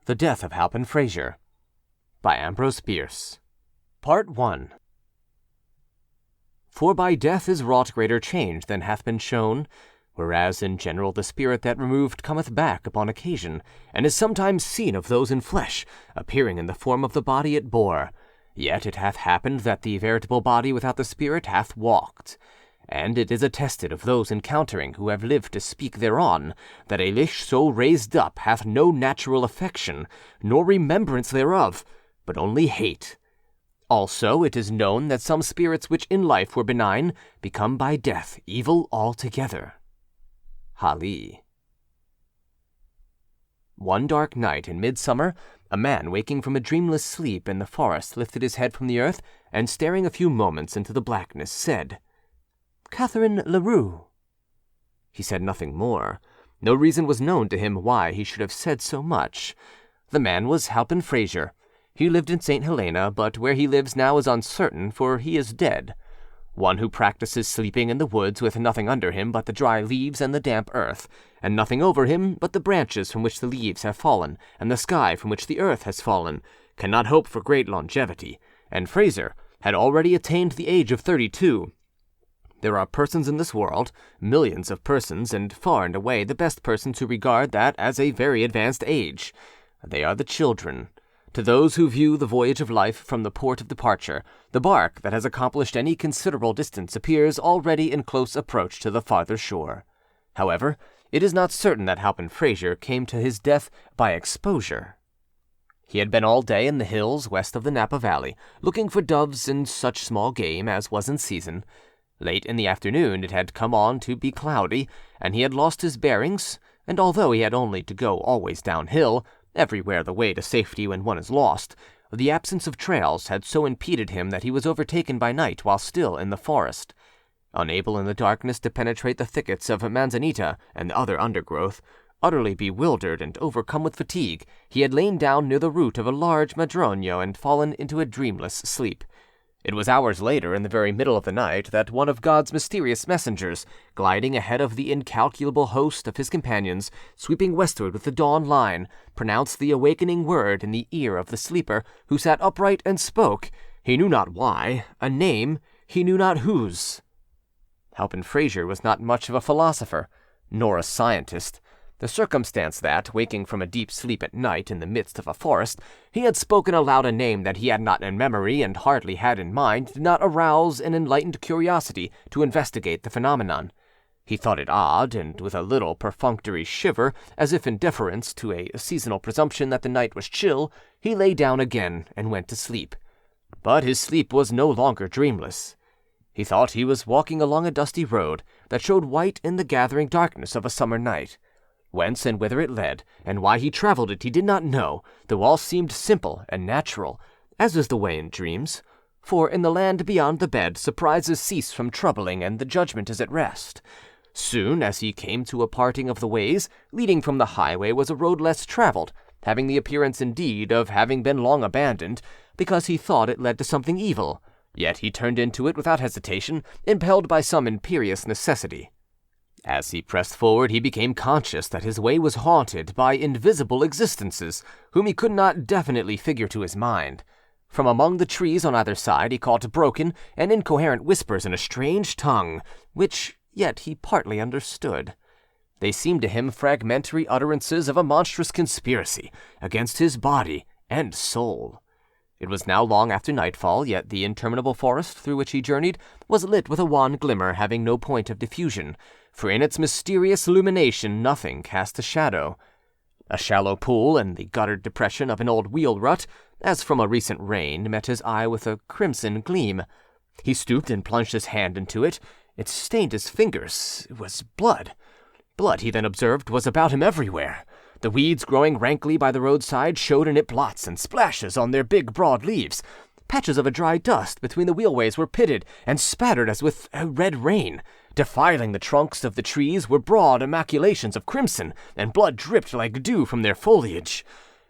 The Death of Halpin Frayser by Ambrose Bierce. Part 1. For by death is wrought greater change than hath been shown, whereas in general the spirit that removed cometh back upon occasion, and is sometimes seen of those in flesh, appearing in the form of the body it bore. Yet it hath happened that the veritable body without the spirit hath walked. And it is attested of those encountering who have lived to speak thereon, that a lish so raised up hath no natural affection, nor remembrance thereof, but only hate. Also it is known that some spirits which in life were benign become by death evil altogether. Hali. One dark night in midsummer, a man waking from a dreamless sleep in the forest lifted his head from the earth, and staring a few moments into the blackness, said, "Catherine Leroux." He said nothing more. No reason was known to him why he should have said so much. The man was Halpin Frayser. He lived in St. Helena, but where he lives now is uncertain, for he is dead. One who practices sleeping in the woods with nothing under him but the dry leaves and the damp earth, and nothing over him but the branches from which the leaves have fallen and the sky from which the earth has fallen, cannot hope for great longevity, and Frayser had already attained the age of 32. There are persons in this world, millions of persons, and far and away the best persons who regard that as a very advanced age. They are the children. To those who view the voyage of life from the port of departure, the bark that has accomplished any considerable distance appears already in close approach to the farther shore. However, it is not certain that Halpin Frayser came to his death by exposure. He had been all day in the hills west of the Napa Valley, looking for doves and such small game as was in season. Late in the afternoon it had come on to be cloudy, and he had lost his bearings, and although he had only to go always downhill, everywhere the way to safety when one is lost, the absence of trails had so impeded him that he was overtaken by night while still in the forest. Unable in the darkness to penetrate the thickets of manzanita and other undergrowth, utterly bewildered and overcome with fatigue, he had lain down near the root of a large madroño and fallen into a dreamless sleep. It was hours later, in the very middle of the night, that one of God's mysterious messengers, gliding ahead of the incalculable host of his companions, sweeping westward with the dawn line, pronounced the awakening word in the ear of the sleeper, who sat upright and spoke, he knew not why, a name he knew not whose. Halpin Frayser was not much of a philosopher, nor a scientist. The circumstance that, waking from a deep sleep at night in the midst of a forest, he had spoken aloud a name that he had not in memory and hardly had in mind did not arouse an enlightened curiosity to investigate the phenomenon. He thought it odd, and with a little perfunctory shiver, as if in deference to a seasonal presumption that the night was chill, he lay down again and went to sleep. But his sleep was no longer dreamless. He thought he was walking along a dusty road that showed white in the gathering darkness of a summer night. Whence and whither it led, and why he travelled it, he did not know, though all seemed simple and natural, as is the way in dreams. For in the land beyond the bed surprises cease from troubling, and the judgment is at rest. Soon as he came to a parting of the ways, leading from the highway was a road less travelled, having the appearance indeed of having been long abandoned, because he thought it led to something evil. Yet he turned into it without hesitation, impelled by some imperious necessity. As he pressed forward, he became conscious that his way was haunted by invisible existences, whom he could not definitely figure to his mind. From among the trees on either side he caught broken and incoherent whispers in a strange tongue, which yet he partly understood. They seemed to him fragmentary utterances of a monstrous conspiracy against his body and soul. It was now long after nightfall, yet the interminable forest through which he journeyed was lit with a wan glimmer having no point of diffusion, for in its mysterious illumination nothing cast a shadow. A shallow pool in the guttered depression of an old wheel rut, as from a recent rain, met his eye with a crimson gleam. He stooped and plunged his hand into it. It stained his fingers. It was blood. Blood, he then observed, was about him everywhere. The weeds growing rankly by the roadside showed in it blots and splashes on their big broad leaves. Patches of a dry dust between the wheelways were pitted and spattered as with a red rain. Defiling the trunks of the trees were broad immaculations of crimson, and blood dripped like dew from their foliage.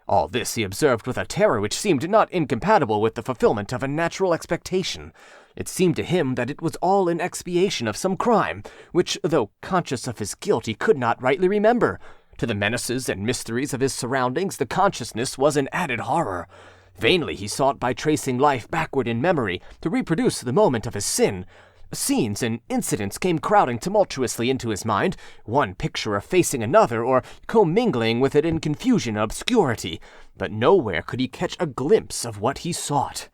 All this he observed with a terror which seemed not incompatible with the fulfillment of a natural expectation. It seemed to him that it was all in expiation of some crime, which, though conscious of his guilt, he could not rightly remember. To the menaces and mysteries of his surroundings, the consciousness was an added horror. Vainly he sought by tracing life backward in memory to reproduce the moment of his sin. Scenes and incidents came crowding tumultuously into his mind, one picture effacing another or commingling with it in confusion and obscurity, but nowhere could he catch a glimpse of what he sought.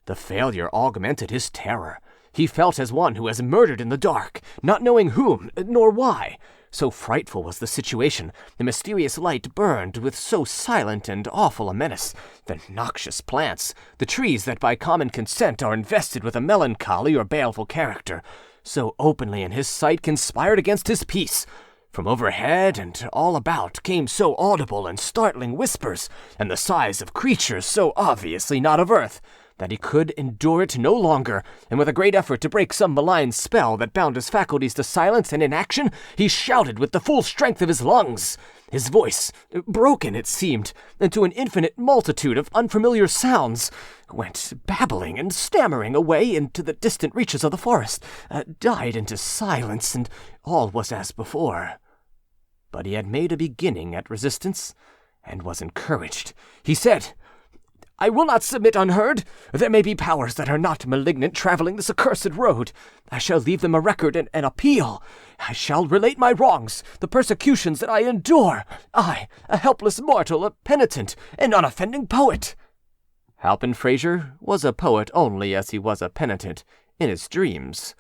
The failure augmented his terror. He felt as one who has murdered in the dark, not knowing whom nor why. So frightful was the situation, the mysterious light burned with so silent and awful a menace, the noxious plants, the trees that by common consent are invested with a melancholy or baleful character, so openly in his sight conspired against his peace. From overhead and all about came so audible and startling whispers, and the sighs of creatures so obviously not of earth, that he could endure it no longer, and with a great effort to break some malign spell that bound his faculties to silence and inaction, he shouted with the full strength of his lungs. His voice, broken it seemed, into an infinite multitude of unfamiliar sounds, went babbling and stammering away into the distant reaches of the forest, died into silence, and all was as before. But he had made a beginning at resistance, and was encouraged. He said, "I will not submit unheard. There may be powers that are not malignant traveling this accursed road. I shall leave them a record and an appeal. I shall relate my wrongs, the persecutions that I endure. I, a helpless mortal, a penitent, an unoffending poet." Halpin Frayser was a poet only as he was a penitent in his dreams.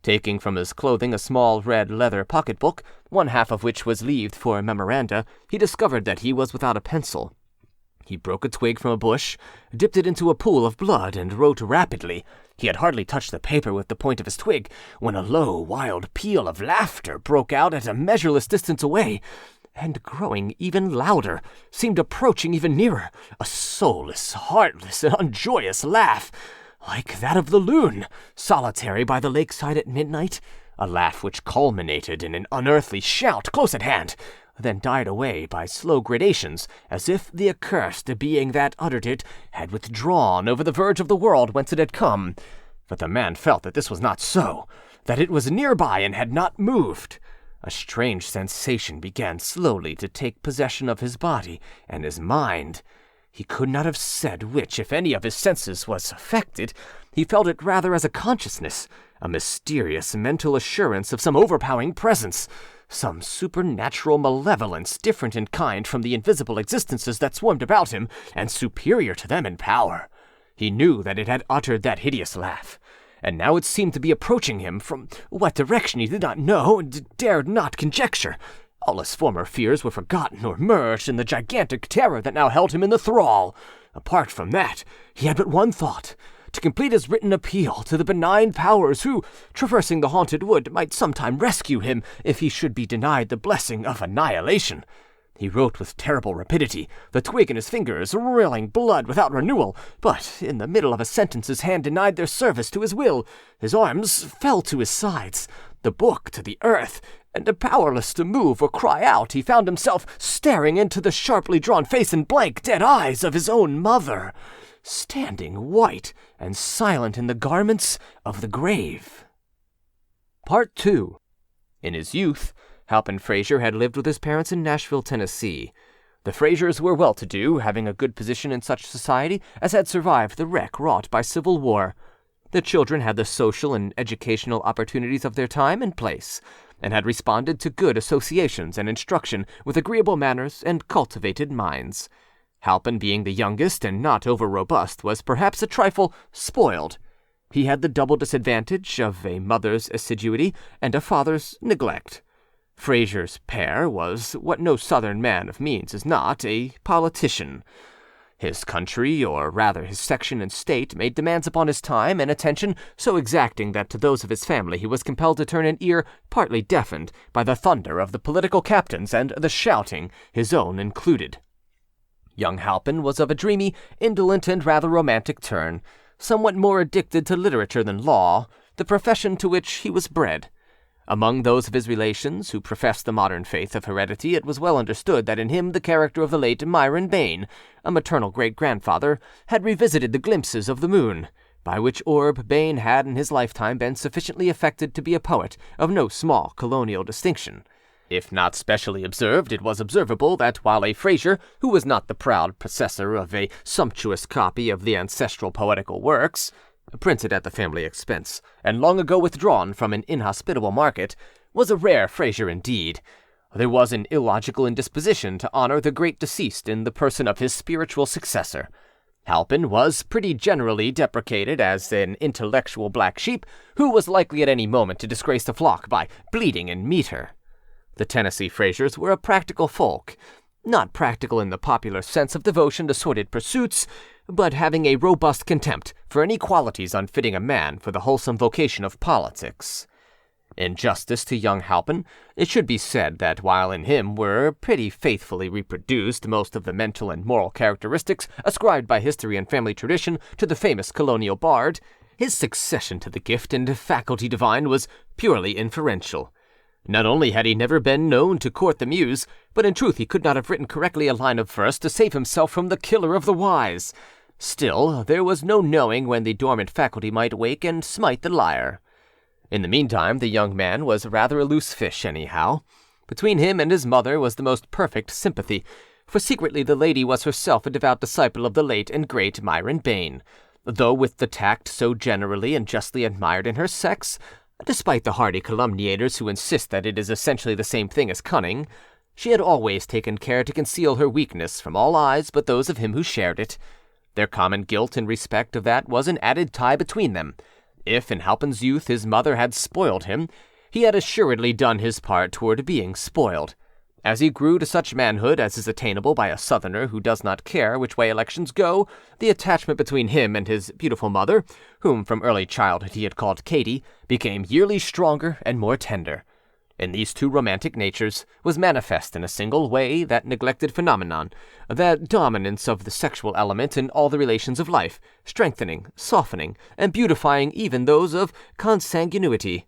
Taking from his clothing a small red leather pocketbook, one half of which was leaved for memoranda, he discovered that he was without a pencil. He broke a twig from a bush, dipped it into a pool of blood, and wrote rapidly. He had hardly touched the paper with the point of his twig when a low, wild peal of laughter broke out at a measureless distance away, and growing even louder, seemed approaching even nearer, a soulless, heartless, and unjoyous laugh, like that of the loon, solitary by the lakeside at midnight, a laugh which culminated in an unearthly shout close at hand, then died away by slow gradations, as if the accursed being that uttered it had withdrawn over the verge of the world whence it had come. But the man felt that this was not so, that it was nearby and had not moved. A strange sensation began slowly to take possession of his body and his mind. He could not have said which, if any, of his senses was affected. He felt it rather as a consciousness, a mysterious mental assurance of some overpowering presence, some supernatural malevolence different in kind from the invisible existences that swarmed about him and superior to them in power. He knew that it had uttered that hideous laugh, and now it seemed to be approaching him from what direction he did not know and dared not conjecture. All his former fears were forgotten or merged in the gigantic terror that now held him in the thrall. Apart from that, he had but one thought: to complete his written appeal to the benign powers who, traversing the haunted wood, might sometime rescue him if he should be denied the blessing of annihilation. He wrote with terrible rapidity, the twig in his fingers rilling blood without renewal, but in the middle of a sentence his hand denied their service to his will, his arms fell to his sides, the book to the earth, and powerless to move or cry out, he found himself staring into the sharply drawn face and blank, dead eyes of his own mother, standing white and silent in the garments of the grave. Part 2. In his youth, Halpin Frayser had lived with his parents in Nashville, Tennessee. The Fraysers were well-to-do, having a good position in such society as had survived the wreck wrought by civil war. The children had the social and educational opportunities of their time and place, and had responded to good associations and instruction with agreeable manners and cultivated minds. Halpin, being the youngest and not over-robust, was perhaps a trifle spoiled. He had the double disadvantage of a mother's assiduity and a father's neglect. Frayser's père was, what no Southern man of means is not, a politician. His country, or rather his section and state, made demands upon his time and attention so exacting that to those of his family he was compelled to turn an ear partly deafened by the thunder of the political captains and the shouting, his own included. Young Halpin was of a dreamy, indolent, and rather romantic turn, somewhat more addicted to literature than law, the profession to which he was bred. Among those of his relations who professed the modern faith of heredity, it was well understood that in him the character of the late Myron Bayne, a maternal great-grandfather, had revisited the glimpses of the moon, by which orb Bayne had in his lifetime been sufficiently affected to be a poet of no small colonial distinction. If not specially observed, it was observable that while a Frayser, who was not the proud possessor of a sumptuous copy of the ancestral poetical works, printed at the family expense, and long ago withdrawn from an inhospitable market, was a rare Frayser indeed, there was an illogical indisposition to honor the great deceased in the person of his spiritual successor. Halpin was pretty generally deprecated as an intellectual black sheep who was likely at any moment to disgrace the flock by bleating in meter. The Tennessee Fraysers were a practical folk, not practical in the popular sense of devotion to sordid pursuits, but having a robust contempt for any qualities unfitting a man for the wholesome vocation of politics. In justice to young Halpin, it should be said that while in him were pretty faithfully reproduced most of the mental and moral characteristics ascribed by history and family tradition to the famous colonial bard, his succession to the gift and faculty divine was purely inferential. Not only had he never been known to court the muse, but in truth he could not have written correctly a line of verse to save himself from the killer of the wise. Still, there was no knowing when the dormant faculty might wake and smite the lyre. In the meantime, the young man was rather a loose fish, anyhow. Between him and his mother was the most perfect sympathy, for secretly the lady was herself a devout disciple of the late and great Myron Bayne, though with the tact so generally and justly admired in her sex, despite the hardy calumniators who insist that it is essentially the same thing as cunning, she had always taken care to conceal her weakness from all eyes but those of him who shared it. Their common guilt in respect of that was an added tie between them. If in Halpin's youth his mother had spoiled him, he had assuredly done his part toward being spoiled. As he grew to such manhood as is attainable by a Southerner who does not care which way elections go, the attachment between him and his beautiful mother, whom from early childhood he had called Katy, became yearly stronger and more tender. In these two romantic natures was manifest in a single way that neglected phenomenon, that dominance of the sexual element in all the relations of life, strengthening, softening, and beautifying even those of consanguinity.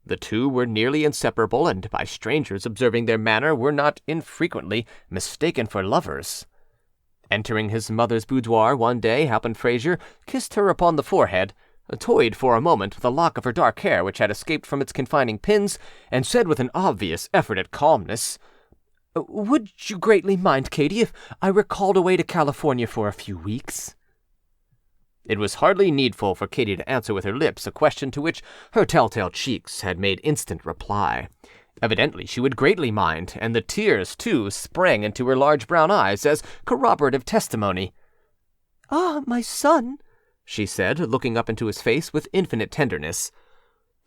The two were nearly inseparable, and by strangers observing their manner were not infrequently mistaken for lovers. Entering his mother's boudoir one day, Halpin Frayser kissed her upon the forehead, toyed for a moment with a lock of her dark hair which had escaped from its confining pins, and said with an obvious effort at calmness, "Would you greatly mind, Katy, if I were called away to California for a few weeks?" It was hardly needful for Katy to answer with her lips a question to which her telltale cheeks had made instant reply. Evidently she would greatly mind, and the tears, too, sprang into her large brown eyes as corroborative testimony. "Ah, my son," she said, looking up into his face with infinite tenderness,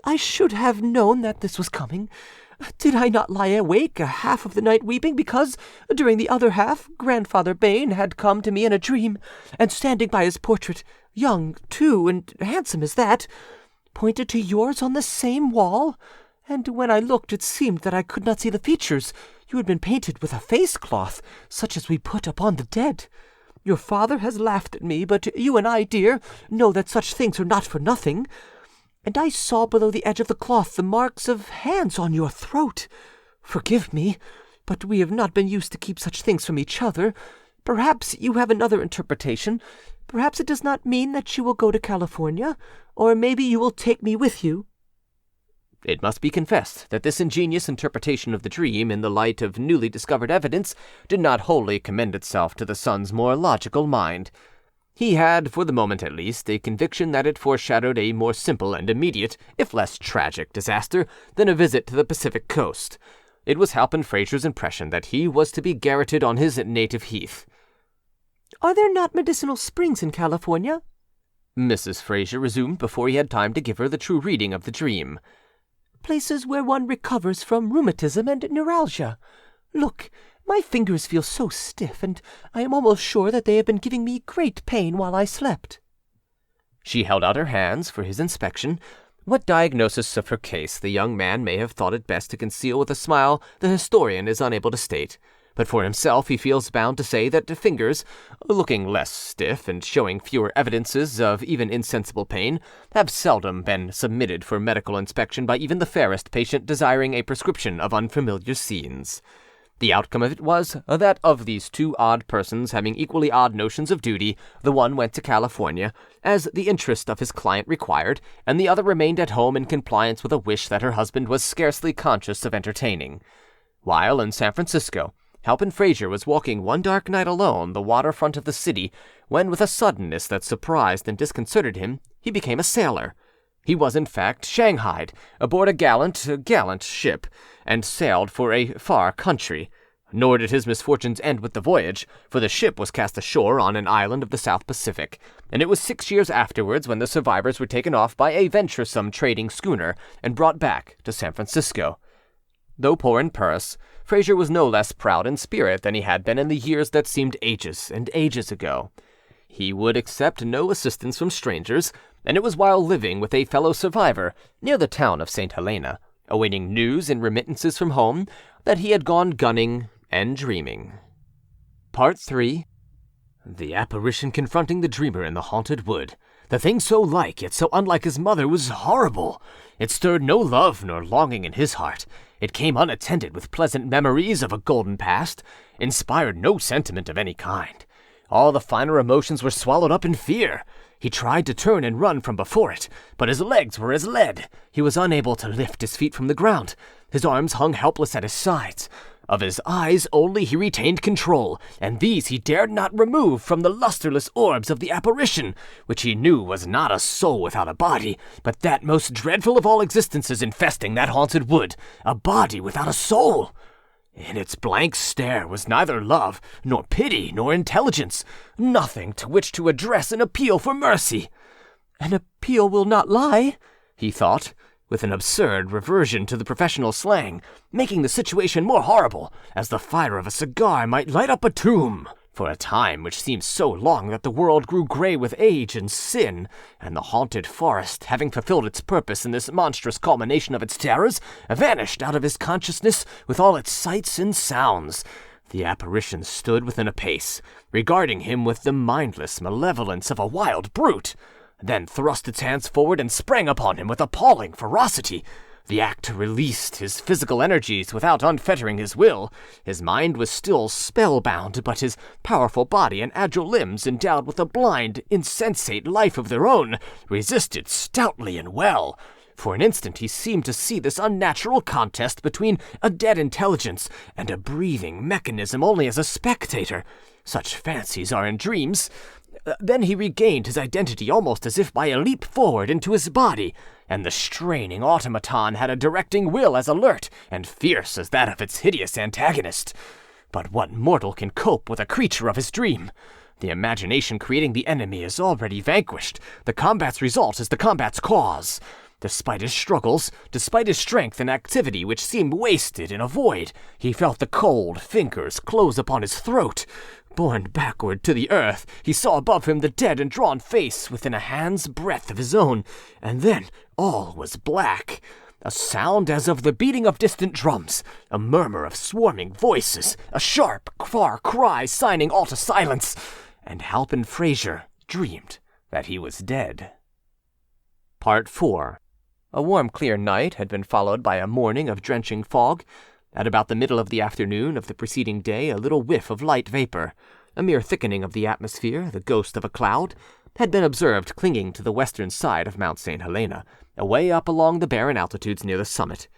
"I should have known that this was coming. Did I not lie awake a half of the night weeping because, during the other half, Grandfather Bayne had come to me in a dream, and standing by his portrait, young, too, and handsome as that, pointed to yours on the same wall, and when I looked it seemed that I could not see the features. You had been painted with a face-cloth, such as we put upon the dead. Your father has laughed at me, but you and I, dear, know that such things are not for nothing. And I saw below the edge of the cloth the marks of hands on your throat. Forgive me, but we have not been used to keep such things from each other. Perhaps you have another interpretation. Perhaps it does not mean that you will go to California, or maybe you will take me with you." It must be confessed that this ingenious interpretation of the dream in the light of newly discovered evidence did not wholly commend itself to the son's more logical mind. He had, for the moment at least, a conviction that it foreshadowed a more simple and immediate, if less tragic, disaster than a visit to the Pacific coast. It was Halpin Frayser's impression that he was to be garroted on his native heath. "Are there not medicinal springs in California?" Mrs. Frayser resumed before he had time to give her the true reading of the dream. "Places where one recovers from rheumatism and neuralgia. Look, my fingers feel so stiff, and I am almost sure that they have been giving me great pain while I slept." She held out her hands for his inspection. What diagnosis of her case the young man may have thought it best to conceal with a smile the historian is unable to state, but for himself he feels bound to say that the fingers, looking less stiff and showing fewer evidences of even insensible pain, have seldom been submitted for medical inspection by even the fairest patient desiring a prescription of unfamiliar scenes. The outcome of it was that of these two odd persons having equally odd notions of duty, the one went to California, as the interest of his client required, and the other remained at home in compliance with a wish that her husband was scarcely conscious of entertaining. While in San Francisco, Halpin Frayser was walking one dark night alone the waterfront of the city when, with a suddenness that surprised and disconcerted him, he became a sailor. He was, in fact, shanghaied aboard a gallant ship, and sailed for a far country. Nor did his misfortunes end with the voyage, for the ship was cast ashore on an island of the South Pacific, and it was 6 years afterwards when the survivors were taken off by a venturesome trading schooner and brought back to San Francisco. Though poor in purse, Frayser was no less proud in spirit than he had been in the years that seemed ages and ages ago. He would accept no assistance from strangers, and it was while living with a fellow survivor near the town of St. Helena, awaiting news and remittances from home, that he had gone gunning and dreaming. Part 3. The apparition confronting the dreamer in the haunted wood. The thing so like yet so unlike his mother was horrible. It stirred no love nor longing in his heart. It came unattended with pleasant memories of a golden past, inspired no sentiment of any kind. All the finer emotions were swallowed up in fear. He tried to turn and run from before it, but his legs were as lead. He was unable to lift his feet from the ground. His arms hung helpless at his sides. Of his eyes only he retained control, and these he dared not remove from the lusterless orbs of the apparition, which he knew was not a soul without a body, but that most dreadful of all existences infesting that haunted wood, a body without a soul. In its blank stare was neither love, nor pity, nor intelligence, nothing to which to address an appeal for mercy. An appeal will not lie, he thought, with an absurd reversion to the professional slang, making the situation more horrible, as the fire of a cigar might light up a tomb. For a time which seemed so long that the world grew gray with age and sin, and the haunted forest, having fulfilled its purpose in this monstrous culmination of its terrors, vanished out of his consciousness with all its sights and sounds. The apparition stood within a pace, regarding him with the mindless malevolence of a wild brute, then thrust its hands forward and sprang upon him with appalling ferocity. The act released his physical energies without unfettering his will. His mind was still spellbound, but his powerful body and agile limbs, endowed with a blind, insensate life of their own, resisted stoutly and well. For an instant he seemed to see this unnatural contest between a dead intelligence and a breathing mechanism only as a spectator. Such fancies are in dreams. Then he regained his identity almost as if by a leap forward into his body, and the straining automaton had a directing will as alert and fierce as that of its hideous antagonist. But what mortal can cope with a creature of his dream? The imagination creating the enemy is already vanquished. The combat's result is the combat's cause. Despite his struggles, despite his strength and activity which seemed wasted in a void, he felt the cold fingers close upon his throat. Borne backward to the earth, he saw above him the dead and drawn face within a hand's breadth of his own, and then all was black. A sound as of the beating of distant drums, a murmur of swarming voices, a sharp, far cry signing all to silence, and Halpin Frayser dreamed that he was dead. Part 4. A warm, clear night had been followed by a morning of drenching fog. At about the middle of the afternoon of the preceding day, a little whiff of light vapor, a mere thickening of the atmosphere, the ghost of a cloud, had been observed clinging to the western side of Mount St. Helena, away up along the barren altitudes near the summit.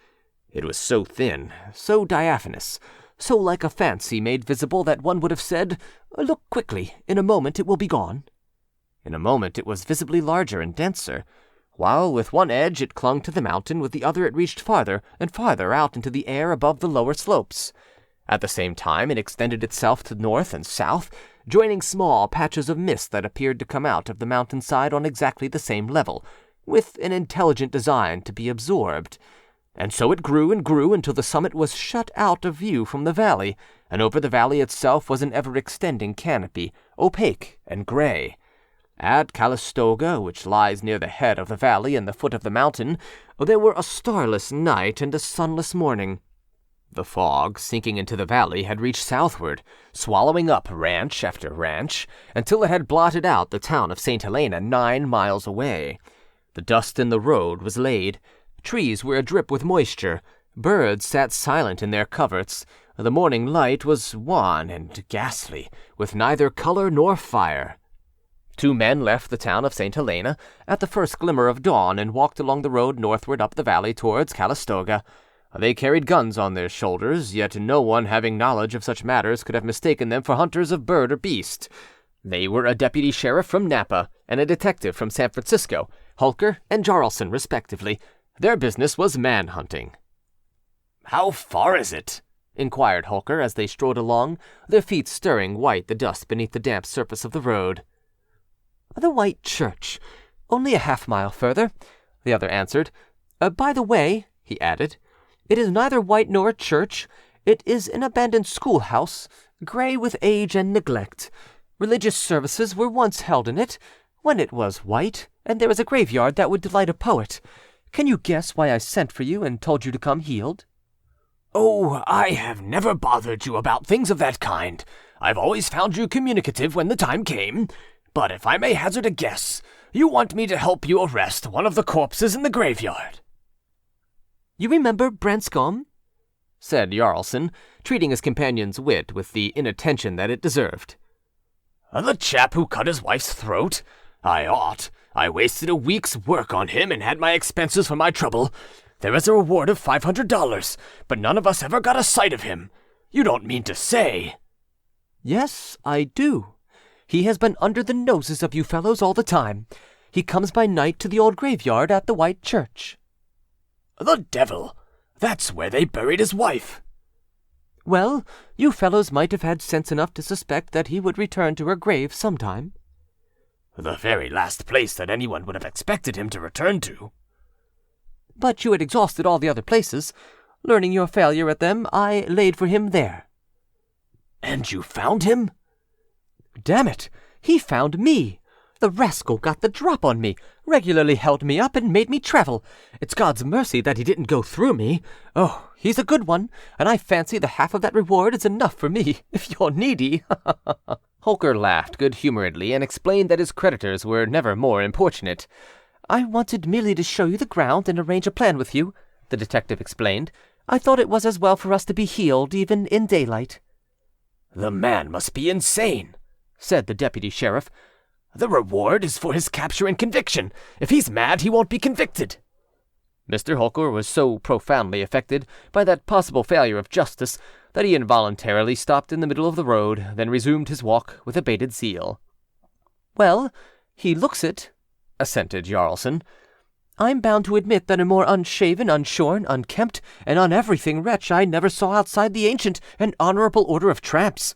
It was so thin, so diaphanous, so like a fancy made visible that one would have said, "Look quickly, in a moment it will be gone." In a moment it was visibly larger and denser. While with one edge it clung to the mountain, with the other it reached farther and farther out into the air above the lower slopes. At the same time it extended itself to north and south, joining small patches of mist that appeared to come out of the mountainside on exactly the same level, with an intelligent design to be absorbed. And so it grew and grew until the summit was shut out of view from the valley, and over the valley itself was an ever-extending canopy, opaque and gray. At Calistoga, which lies near the head of the valley and the foot of the mountain, there were a starless night and a sunless morning. The fog, sinking into the valley, had reached southward, swallowing up ranch after ranch, until it had blotted out the town of St. Helena 9 miles away. The dust in the road was laid. Trees were adrip with moisture. Birds sat silent in their coverts. The morning light was wan and ghastly, with neither color nor fire. 2 men left the town of St. Helena at the first glimmer of dawn and walked along the road northward up the valley towards Calistoga. They carried guns on their shoulders, yet no one having knowledge of such matters could have mistaken them for hunters of bird or beast. They were a deputy sheriff from Napa and a detective from San Francisco, Holker and Jarlson, respectively. Their business was man-hunting. "How far is it?" inquired Holker as they strode along, their feet stirring white the dust beneath the damp surface of the road. "The White Church. Only a half-mile further," the other answered. "By the way," he added, "it is neither white nor a church. It is an abandoned schoolhouse, grey with age and neglect. Religious services were once held in it, when it was white, and there is a graveyard that would delight a poet. Can you guess why I sent for you and told you to come healed?" "Oh, I have never bothered you about things of that kind. I've always found you communicative when the time came. But if I may hazard a guess, you want me to help you arrest one of the corpses in the graveyard." "You remember Branscombe?" said Jarlson, treating his companion's wit with the inattention that it deserved. "The chap who cut his wife's throat? I ought. I wasted a week's work on him and had my expenses for my trouble. There is a reward of $500, but none of us ever got a sight of him. You don't mean to say—" "Yes, I do. He has been under the noses of you fellows all the time. He comes by night to the old graveyard at the White Church." "The devil! That's where they buried his wife." "Well, you fellows might have had sense enough to suspect that he would return to her grave sometime." "The very last place that anyone would have expected him to return to." "But you had exhausted all the other places. Learning your failure at them, I laid for him there." "And you found him?" "Damn it, he found me. The rascal got the drop on me, regularly held me up and made me travel. It's God's mercy that he didn't go through me. Oh, he's a good one, and I fancy the half of that reward is enough for me, if you're needy." Holker laughed good-humoredly and explained that his creditors were never more importunate. "I wanted merely to show you the ground and arrange a plan with you," the detective explained. "I thought it was as well for us to be healed, even in daylight." "The man must be insane," said the deputy sheriff. "The reward is for his capture and conviction. If he's mad, he won't be convicted." Mr. Holker was so profoundly affected by that possible failure of justice that he involuntarily stopped in the middle of the road, then resumed his walk with abated zeal. "Well, he looks it," assented Jarlson. "I'm bound to admit that a more unshaven, unshorn, unkempt, and uneverything wretch I never saw outside the ancient and honorable order of tramps.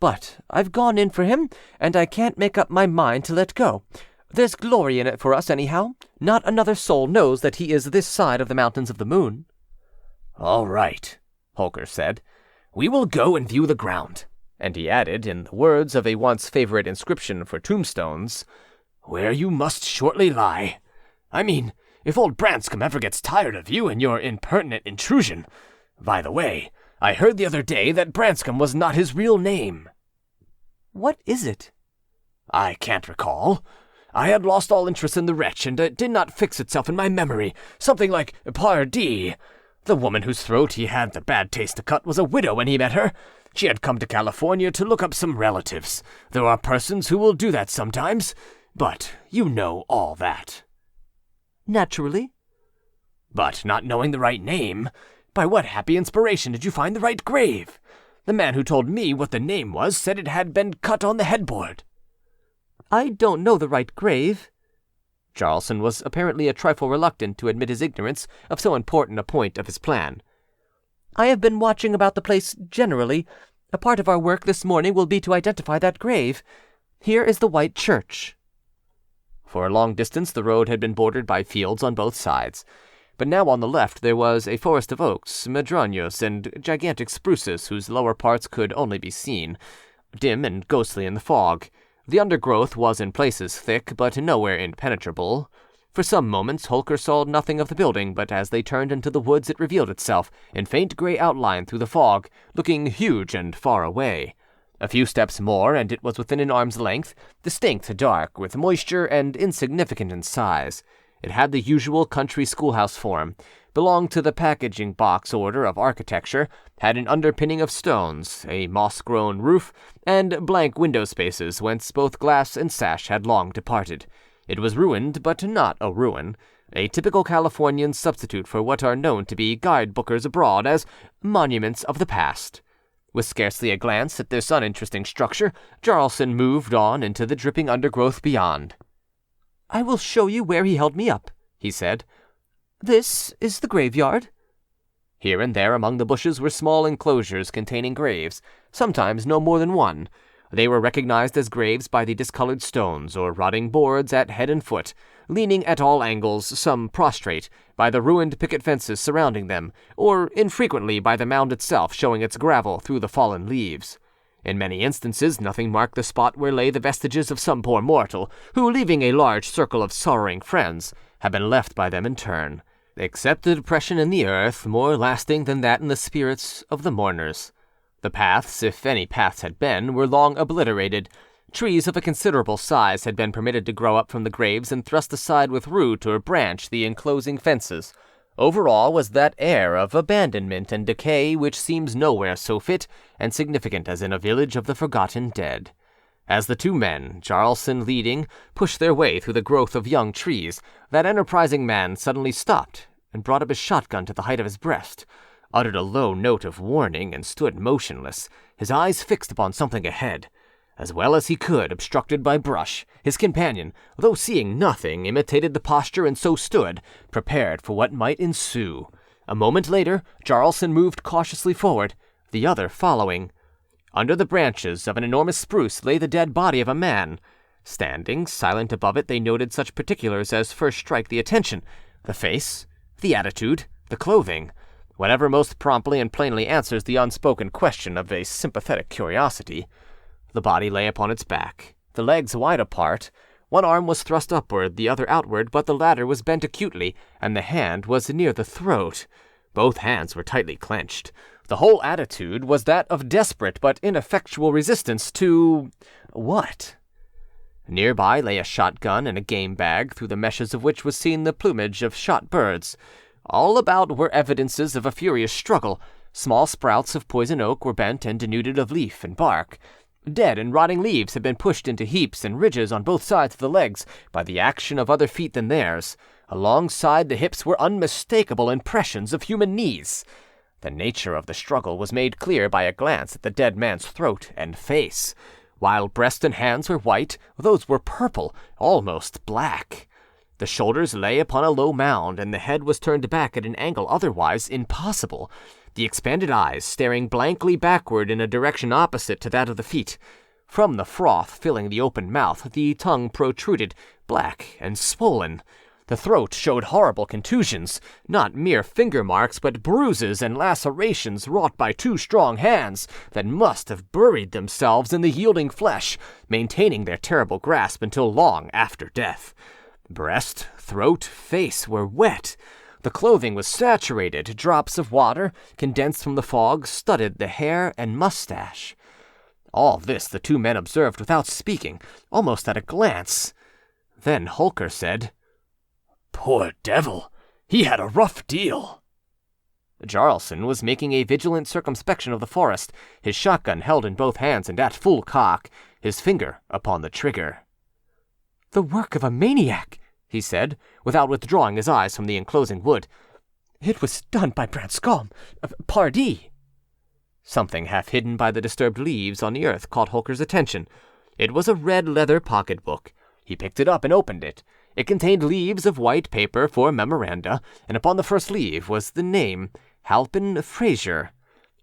But I've gone in for him, and I can't make up my mind to let go. There's glory in it for us, anyhow. Not another soul knows that he is this side of the Mountains of the Moon." "All right," Holker said. "We will go and view the ground." And he added, in the words of a once favorite inscription for tombstones, "Where you must shortly lie. I mean, if old Branscombe ever gets tired of you and your impertinent intrusion. By the way, I heard the other day that Branscombe was not his real name." "What is it?" "I can't recall. I had lost all interest in the wretch, and it did not fix itself in my memory. Something like Pardee. The woman whose throat he had the bad taste to cut was a widow when he met her. She had come to California to look up some relatives. There are persons who will do that sometimes, but you know all that." "Naturally." "But not knowing the right name, by what happy inspiration did you find the right grave? The man who told me what the name was said it had been cut on the headboard." "I don't know the right grave." Jarlson was apparently a trifle reluctant to admit his ignorance of so important a point of his plan. "I have been watching about the place generally. A part of our work this morning will be to identify that grave. Here is the White Church." For a long distance the road had been bordered by fields on both sides, but now on the left there was a forest of oaks, madroños, and gigantic spruces whose lower parts could only be seen, dim and ghostly in the fog. The undergrowth was in places thick, but nowhere impenetrable. For some moments Holker saw nothing of the building, but as they turned into the woods it revealed itself, in faint grey outline through the fog, looking huge and far away. A few steps more, and it was within an arm's length, distinct, dark, with moisture, and insignificant in size. It had the usual country schoolhouse form, belonged to the packaging box order of architecture, had an underpinning of stones, a moss-grown roof, and blank window spaces whence both glass and sash had long departed. It was ruined, but not a ruin. a typical Californian substitute for what are known to be guidebookers abroad as monuments of the past. With scarcely a glance at this uninteresting structure, Jarlson moved on into the dripping undergrowth beyond. "I will show you where he held me up," he said. "This is the graveyard." Here and there among the bushes were small enclosures containing graves, sometimes no more than one. They were recognized as graves by the discolored stones or rotting boards at head and foot, leaning at all angles, some prostrate, by the ruined picket fences surrounding them, or infrequently by the mound itself showing its gravel through the fallen leaves. In many instances nothing marked the spot where lay the vestiges of some poor mortal, who, leaving a large circle of sorrowing friends, had been left by them in turn, except a depression in the earth more lasting than that in the spirits of the mourners. The paths, if any paths had been, were long obliterated. Trees of a considerable size had been permitted to grow up from the graves and thrust aside with root or branch the enclosing fences. Over all was that air of abandonment and decay which seems nowhere so fit and significant as in a village of the forgotten dead. As the two men, Jarlson leading, pushed their way through the growth of young trees, that enterprising man suddenly stopped and brought up his shotgun to the height of his breast, uttered a low note of warning, and stood motionless, his eyes fixed upon something ahead. As well as he could, obstructed by brush, his companion, though seeing nothing, imitated the posture and so stood, prepared for what might ensue. A moment later, Jarlson moved cautiously forward, the other following. Under the branches of an enormous spruce lay the dead body of a man. Standing silent above it, they noted such particulars as first strike the attention: the face, the attitude, the clothing. Whatever most promptly and plainly answers the unspoken question of a sympathetic curiosity. The body lay upon its back, the legs wide apart. One arm was thrust upward, the other outward, but the latter was bent acutely, and the hand was near the throat. Both hands were tightly clenched. The whole attitude was that of desperate but ineffectual resistance to— what? Nearby lay a shotgun and a game bag, through the meshes of which was seen the plumage of shot birds. All about were evidences of a furious struggle. Small sprouts of poison oak were bent and denuded of leaf and bark. Dead and rotting leaves had been pushed into heaps and ridges on both sides of the legs by the action of other feet than theirs. Alongside the hips were unmistakable impressions of human knees. The nature of the struggle was made clear by a glance at the dead man's throat and face. While breast and hands were white, those were purple, almost black. The shoulders lay upon a low mound, and the head was turned back at an angle otherwise impossible, the expanded eyes staring blankly backward in a direction opposite to that of the feet. From the froth filling the open mouth, the tongue protruded, black and swollen. The throat showed horrible contusions, not mere finger marks, but bruises and lacerations wrought by two strong hands that must have buried themselves in the yielding flesh, maintaining their terrible grasp until long after death. Breast, throat, face were wet. The clothing was saturated. Drops of water, condensed from the fog, studded the hair and mustache. All this the two men observed without speaking, almost at a glance. Then Holker said, "Poor devil! He had a rough deal." Jarlson was making a vigilant circumspection of the forest, his shotgun held in both hands and at full cock, his finger upon the trigger. "The work of a maniac," he said, without withdrawing his eyes from the enclosing wood. "It was done by Branscombe, Pardee." Something half hidden by the disturbed leaves on the earth caught Holker's attention. It was a red leather pocket-book. He picked it up and opened it. It contained leaves of white paper for memoranda, and upon the first leaf was the name, Halpin Frayser.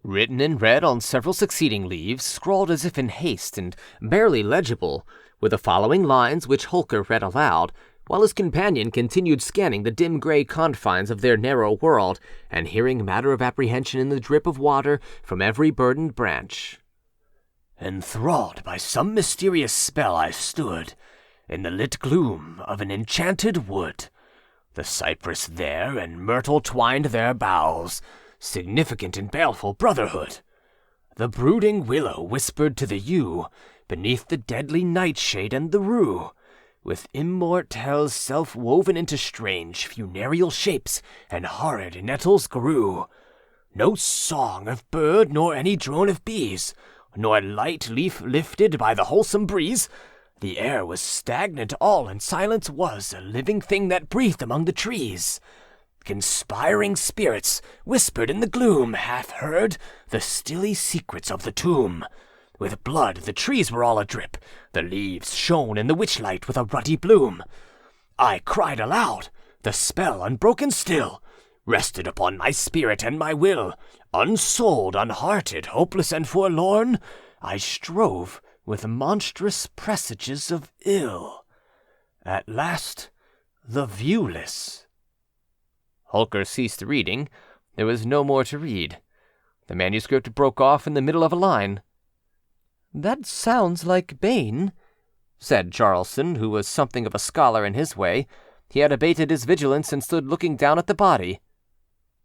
Written in red on several succeeding leaves, scrawled as if in haste and barely legible, were the following lines which Holker read aloud, while his companion continued scanning the dim gray confines of their narrow world, and hearing matter of apprehension in the drip of water from every burdened branch. "Enthralled by some mysterious spell I stood in the lit gloom of an enchanted wood. The cypress there and myrtle twined their boughs, significant in baleful brotherhood. The brooding willow whispered to the yew beneath the deadly nightshade, and the rue, with immortelles self-woven into strange funereal shapes and horrid nettles grew. No song of bird, nor any drone of bees, nor light leaf lifted by the wholesome breeze, The air was stagnant all, and silence was a living thing that breathed among the trees. Conspiring spirits whispered in the gloom, half heard the stilly secrets of the tomb. With blood the trees were all adrip, the leaves shone in the witchlight with a ruddy bloom. I cried aloud, the spell unbroken still rested upon my spirit and my will. Unsouled, unhearted, hopeless and forlorn, I strove with monstrous presages of ill. At last, the viewless. Holker ceased reading. There was no more to read. The manuscript broke off in the middle of a line. "That sounds like Bane," said Jarlson, who was something of a scholar in his way. He had abated his vigilance and stood looking down at the body.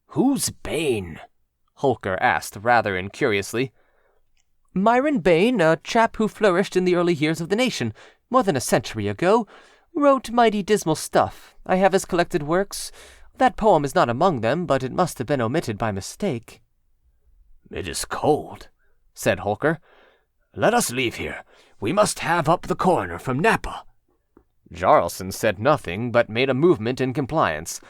"Who's Bane?" Holker asked, rather incuriously. "Myron Bane, a chap who flourished in the early years of the nation, more than a century ago. Wrote mighty dismal stuff. I have his collected works. That poem is not among them, but it must have been omitted by mistake." "It is cold," said Holker. "Let us leave here. We must have up the coroner from Napa." Jarlson said nothing, but made a movement in compliance.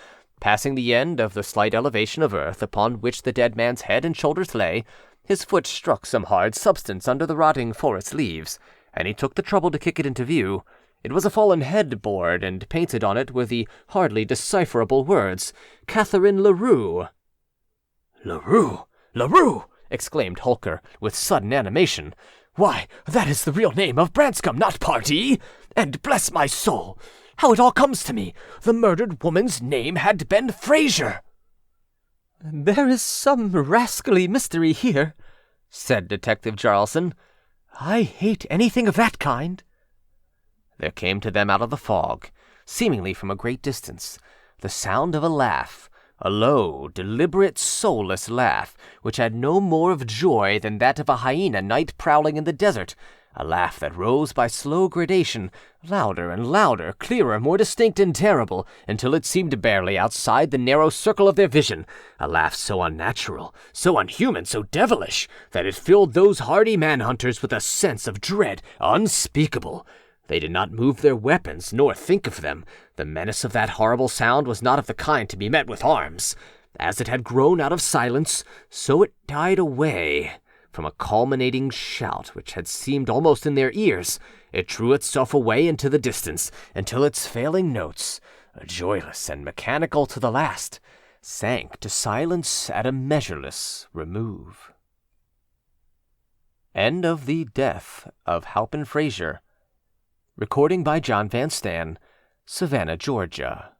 Passing the end of the slight elevation of earth upon which the dead man's head and shoulders lay, his foot struck some hard substance under the rotting forest leaves, and he took the trouble to kick it into view. It was a fallen headboard, and painted on it were the hardly decipherable words, "Catherine Larue." "Larue! Larue!" exclaimed Holker, with sudden animation. "Why, that is the real name of Branscombe, not Pardee! And bless my soul, how it all comes to me! The murdered woman's name had been Frayser!" "There is some rascally mystery here," said Detective Jarlson. "I hate anything of that kind." There came to them out of the fog, seemingly from a great distance, the sound of a laugh, a low, deliberate, soulless laugh, which had no more of joy than that of a hyena night prowling in the desert, a laugh that rose by slow gradation, louder and louder, clearer, more distinct and terrible, until it seemed barely outside the narrow circle of their vision, a laugh so unnatural, so unhuman, so devilish, that it filled those hardy man-hunters with a sense of dread unspeakable. They did not move their weapons, nor think of them. The menace of that horrible sound was not of the kind to be met with arms. As it had grown out of silence, so it died away. From a culminating shout which had seemed almost in their ears, it drew itself away into the distance, until its failing notes, joyless and mechanical to the last, sank to silence at a measureless remove. End of the Death of Halpin Frayser. Recording by John Van Stan, Savannah, Georgia.